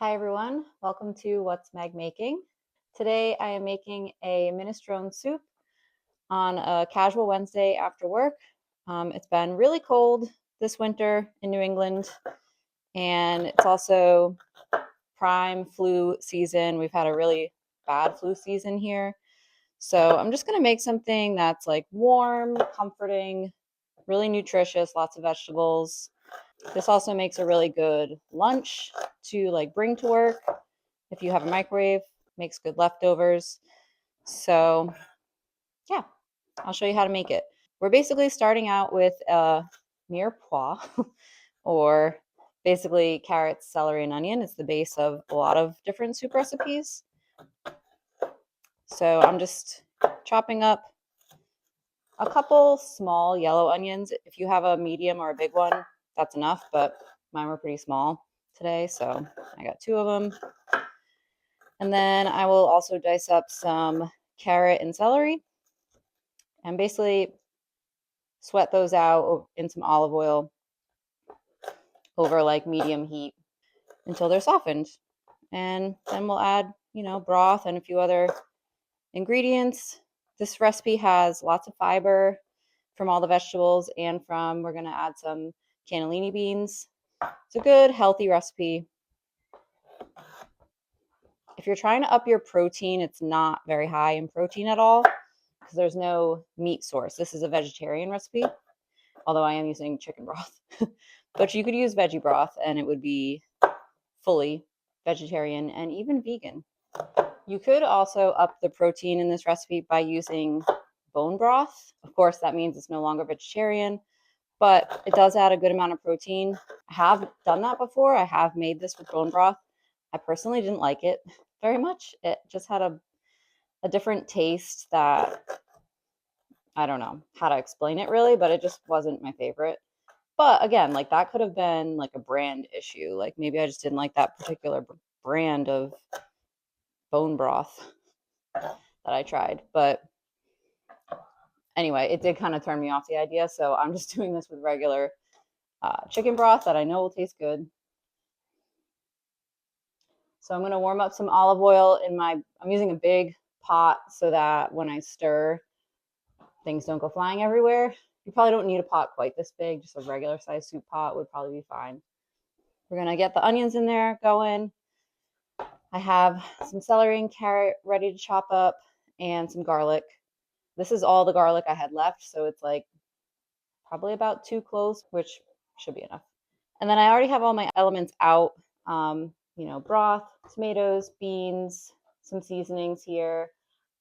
Hi everyone, welcome to What's Meg Making. Today I am making a minestrone soup on a casual Wednesday after work. It's been really cold this winter in New England, and it's also prime flu season. We've had a really bad flu season here. So I'm just gonna make something that's like warm, comforting, really nutritious, lots of vegetables. This also makes a really good lunch to like bring to work. If you have a microwave, makes good leftovers. So yeah, I'll show you how to make it. We're basically starting out with a mirepoix, or basically carrots, celery, and onion. It's the base of a lot of different soup recipes. So I'm just chopping up a couple small yellow onions. If you have a medium or a big one, that's enough, but mine were pretty small today, so I got two of them. And then I will also dice up some carrot and celery and basically sweat those out in some olive oil over like medium heat until they're softened. And then we'll add, broth and a few other ingredients. This recipe has lots of fiber from all the vegetables and we're going to add some cannellini beans. It's a good, healthy recipe. If you're trying to up your protein, it's not very high in protein at all because there's no meat source. This is a vegetarian recipe, although I am using chicken broth. But you could use veggie broth and it would be fully vegetarian and even vegan. You could also up the protein in this recipe by using bone broth. Of course, that means it's no longer vegetarian, but it does add a good amount of protein. I have done that before. I have made this with bone broth. I personally didn't like it very much. It just had a different taste that I don't know how to explain it really, but it just wasn't my favorite. But again, like that could have been like a brand issue. Like maybe I just didn't like that particular brand of bone broth that I tried. But anyway, it did kind of turn me off the idea. So I'm just doing this with regular chicken broth that I know will taste good. So I'm going to warm up some olive oil I'm using a big pot so that when I stir, things don't go flying everywhere. You probably don't need a pot quite this big. Just a regular size soup pot would probably be fine. We're going to get the onions in there going. I have some celery and carrot ready to chop up and some garlic. This is all the garlic I had left, so it's like probably about 2 cloves, which should be enough. And then I already have all my elements out, broth, tomatoes, beans, some seasonings here.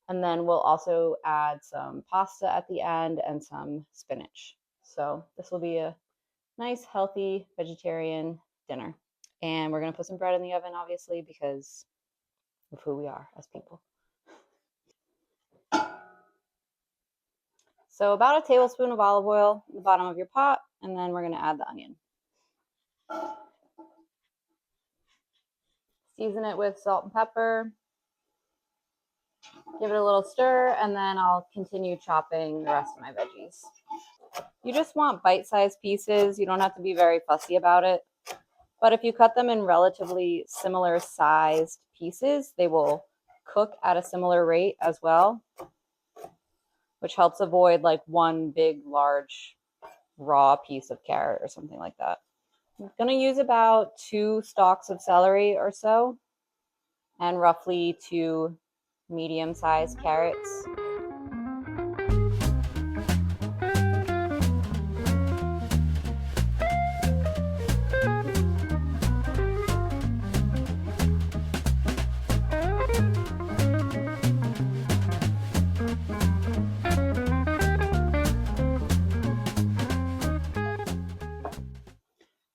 And then we'll also add some pasta at the end and some spinach. So this will be a nice, healthy vegetarian dinner. And we're going to put some bread in the oven, obviously, because of who we are as people. So about a tablespoon of olive oil in the bottom of your pot, and then we're going to add the onion. Season it with salt and pepper. Give it a little stir, and then I'll continue chopping the rest of my veggies. You just want bite-sized pieces. You don't have to be very fussy about it. But if you cut them in relatively similar sized pieces, they will cook at a similar rate as well, which helps avoid like one big, large, raw piece of carrot or something like that. I'm going to use about 2 stalks of celery or so, and roughly 2 medium-sized carrots.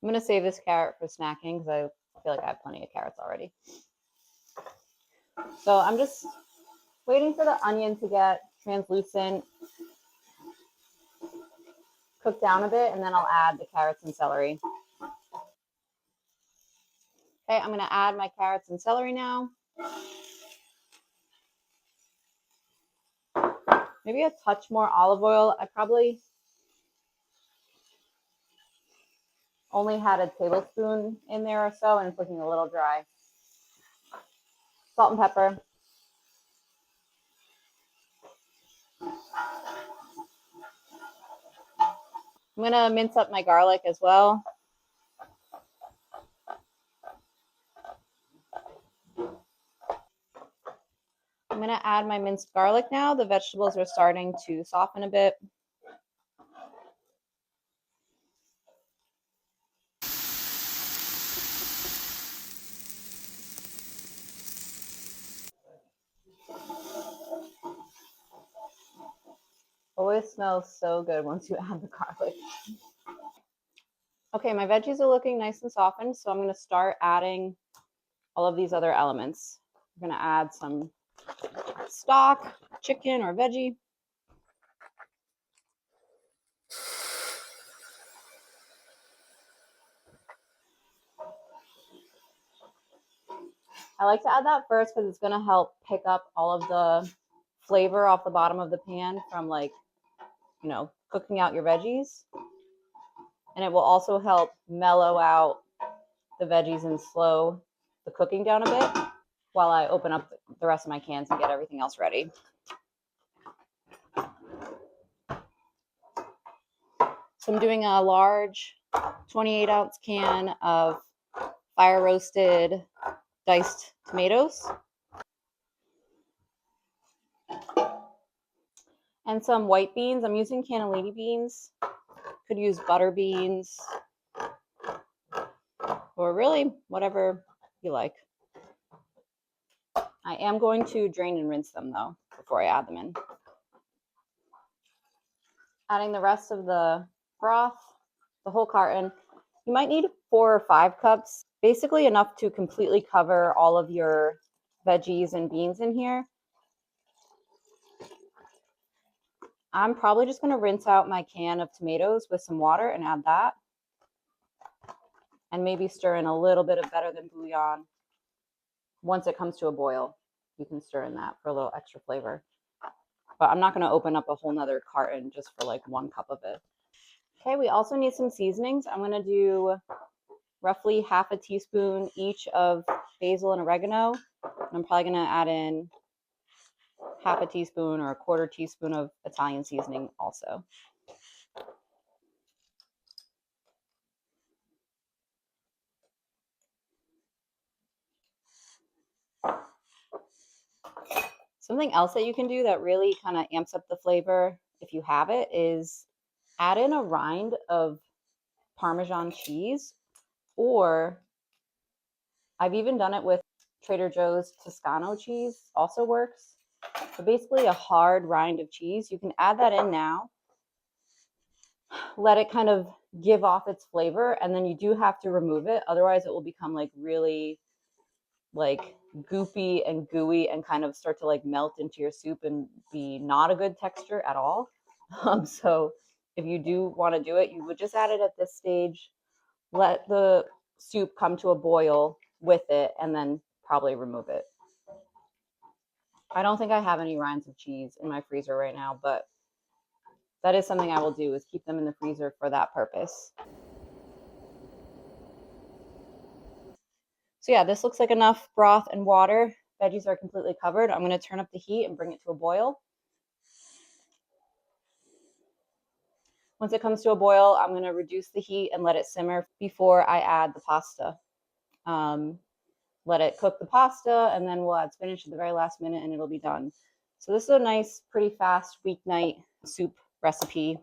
I'm going to save this carrot for snacking because I feel like I have plenty of carrots already. So I'm just waiting for the onion to get translucent, cook down a bit, and then I'll add the carrots and celery. Okay, I'm going to add my carrots and celery now. Maybe a touch more olive oil. I probably only had a tablespoon in there or so, and it's looking a little dry. salt and pepper. I'm gonna mince up my garlic as well. I'm gonna add my minced garlic now. The vegetables are starting to soften a bit. Always smells so good once you add the garlic. Okay, my veggies are looking nice and softened, so I'm gonna start adding all of these other elements. I'm gonna add some stock, chicken or veggie. I like to add that first because it's gonna help pick up all of the flavor off the bottom of the pan from cooking out your veggies. And it will also help mellow out the veggies and slow the cooking down a bit while I open up the rest of my cans and get everything else ready. So I'm doing a large 28-ounce can of fire roasted diced tomatoes and some white beans. I'm using cannellini beans. Could use butter beans or really whatever you like. I am going to drain and rinse them though before I add them in. Adding the rest of the broth, the whole carton. You might need 4 or 5 cups, basically enough to completely cover all of your veggies and beans in here. I'm probably just going to rinse out my can of tomatoes with some water and add that. And maybe stir in a little bit of better than bouillon. Once it comes to a boil, you can stir in that for a little extra flavor. But I'm not going to open up a whole nother carton just for like 1 cup of it. Okay, we also need some seasonings. I'm going to do roughly half a teaspoon each of basil and oregano. I'm probably going to add in half a teaspoon or a quarter teaspoon of Italian seasoning also. Something else that you can do that really kind of amps up the flavor, if you have it, is add in a rind of Parmesan cheese, or I've even done it with Trader Joe's Toscano cheese, also works. So basically a hard rind of cheese. You can add that in now, let it kind of give off its flavor, and then you do have to remove it. Otherwise it will become like really like goopy and gooey and kind of start to like melt into your soup and be not a good texture at all. So if you do want to do it, you would just add it at this stage, let the soup come to a boil with it, and then probably remove it. I don't think I have any rinds of cheese in my freezer right now, but that is something I will do, is keep them in the freezer for that purpose. So yeah, this looks like enough broth and water. Veggies are completely covered. I'm going to turn up the heat and bring it to a boil. Once it comes to a boil, I'm going to reduce the heat and let it simmer before I add the pasta. Let it cook the pasta, and then we'll add spinach at the very last minute and it'll be done. So this is a nice, pretty fast weeknight soup recipe.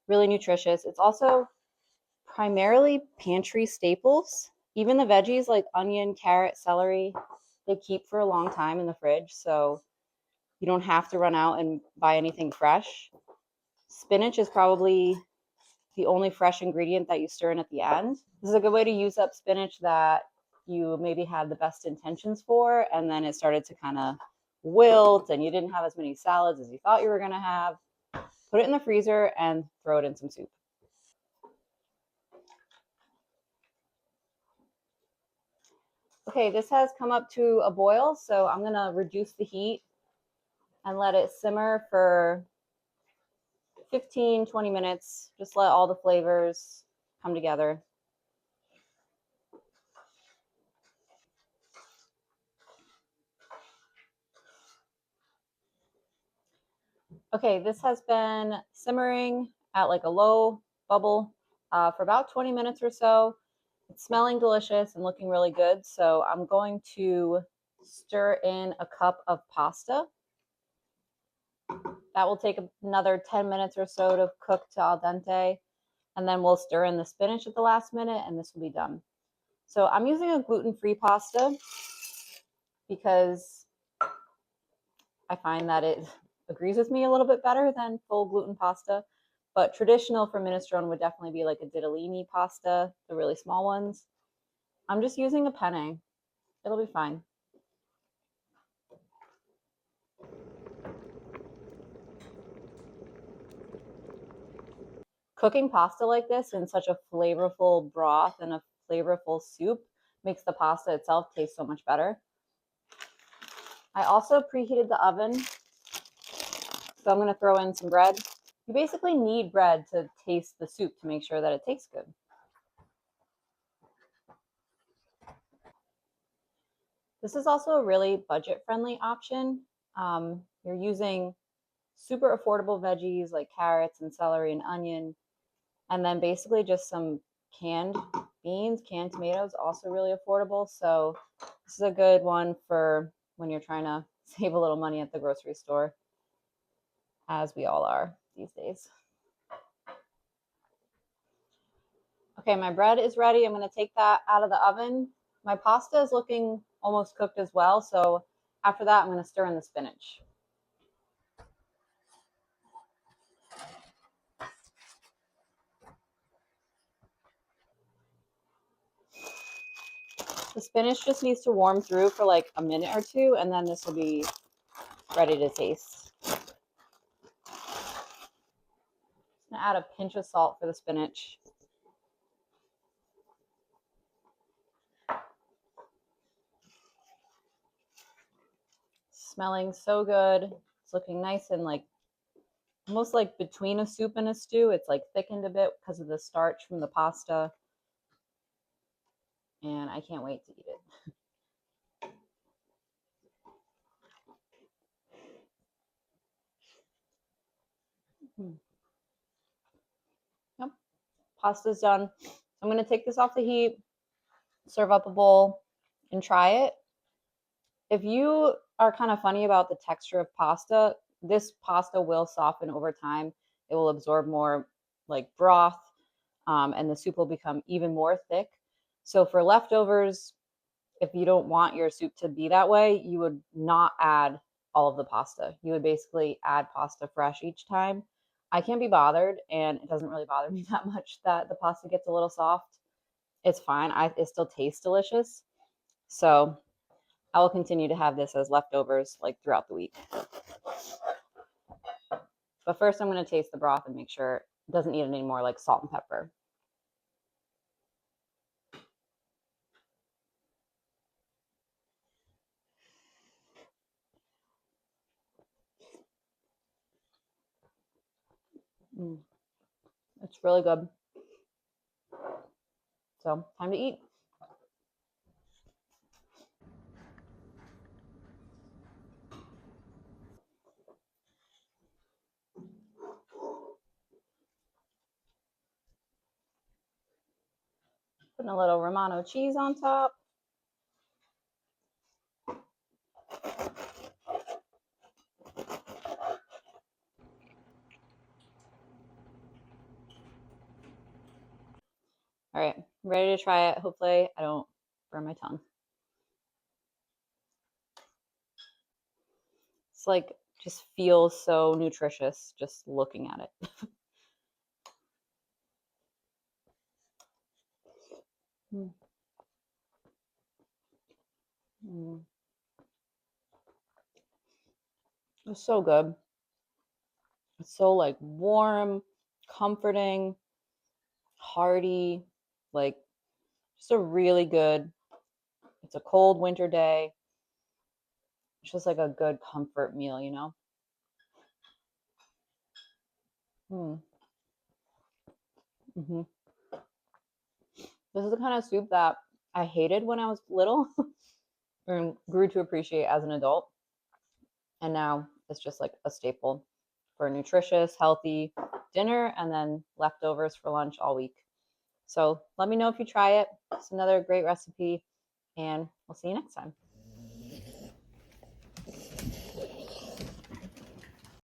Really nutritious. It's also primarily pantry staples. Even the veggies like onion, carrot, celery, they keep for a long time in the fridge, so you don't have to run out and buy anything fresh. Spinach is probably the only fresh ingredient that you stir in at the end. This is a good way to use up spinach that you maybe had the best intentions for, and then it started to kind of wilt and you didn't have as many salads as you thought you were going to have. Put it in the freezer and throw it in some soup. Okay, this has come up to a boil, so I'm going to reduce the heat and let it simmer for 15-20 minutes. Just let all the flavors come together. Okay, this has been simmering at like a low bubble for about 20 minutes or so. It's smelling delicious and looking really good. So I'm going to stir in a cup of pasta. That will take another 10 minutes or so to cook to al dente. And then we'll stir in the spinach at the last minute and this will be done. So I'm using a gluten-free pasta because I find that it agrees with me a little bit better than full gluten pasta. But traditional for minestrone would definitely be like a ditalini pasta, the really small ones. I'm just using a penne. It'll be fine. Cooking pasta like this in such a flavorful broth and a flavorful soup makes the pasta itself taste so much better. I also preheated the oven, so I'm going to throw in some bread. You basically need bread to taste the soup to make sure that it tastes good. This is also a really budget-friendly option. You're using super affordable veggies like carrots and celery and onion, and then basically just some canned beans, canned tomatoes, also really affordable. So this is a good one for when you're trying to save a little money at the grocery store, as we all are these days. Okay, my bread is ready. I'm going to take that out of the oven. My pasta is looking almost cooked as well. So after that, I'm going to stir in the spinach. The spinach just needs to warm through for like a minute or two, and then this will be ready to taste. I'm gonna add a pinch of salt for the spinach. Smelling so good. It's looking nice and like almost like between a soup and a stew. It's like thickened a bit because of the starch from the pasta. And I can't wait to eat it. Yep, pasta's done. I'm gonna take this off the heat, serve up a bowl, and try it. If you are kind of funny about the texture of pasta, this pasta will soften over time. It will absorb more like broth, and the soup will become even more thick. So for leftovers, if you don't want your soup to be that way, you would not add all of the pasta. You would basically add pasta fresh each time. I can't be bothered, and it doesn't really bother me that much that the pasta gets a little soft. It's fine. It still tastes delicious. So I will continue to have this as leftovers like throughout the week. But first, I'm going to taste the broth and make sure it doesn't need any more like salt and pepper. Mm, it's really good. So, time to eat. Putting a little Romano cheese on top. All right, I'm ready to try it. Hopefully, I don't burn my tongue. It's like just feels so nutritious just looking at it. Mm. Mm. It's so good. It's so like warm, comforting, hearty, like just a really good. It's a cold winter day. It's just like a good comfort meal, you know? Mm. Hmm. This is the kind of soup that I hated when I was little and grew to appreciate as an adult. And now it's just like a staple. for a nutritious, healthy dinner and then leftovers for lunch all week. So let me know if you try it. It's another great recipe, and we'll see you next time.